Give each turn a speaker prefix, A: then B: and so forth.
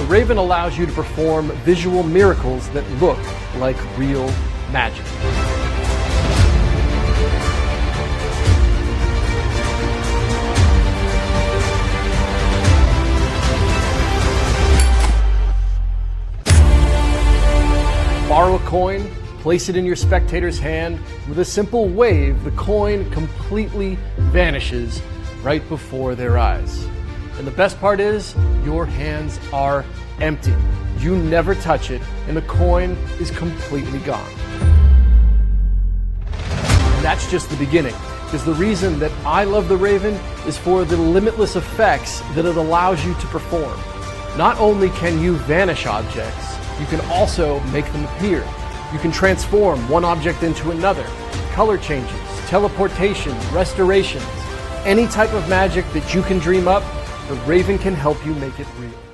A: Raven allows you to perform visual miracles that look like real magic. Borrow a coin, place it in your spectator's hand. With a simple wave, the coin completely vanishes right before their eyes. And the best part is, your hands are empty. You never touch it, and the coin is completely gone. And that's just the beginning, because the reason that I love the Raven is for the limitless effects that it allows you to perform. Not only can you vanish objects, you can also make them appear. You can transform one object into another, color changes, teleportation, restorations, any type of magic that you can dream up, the Raven can help you make it real.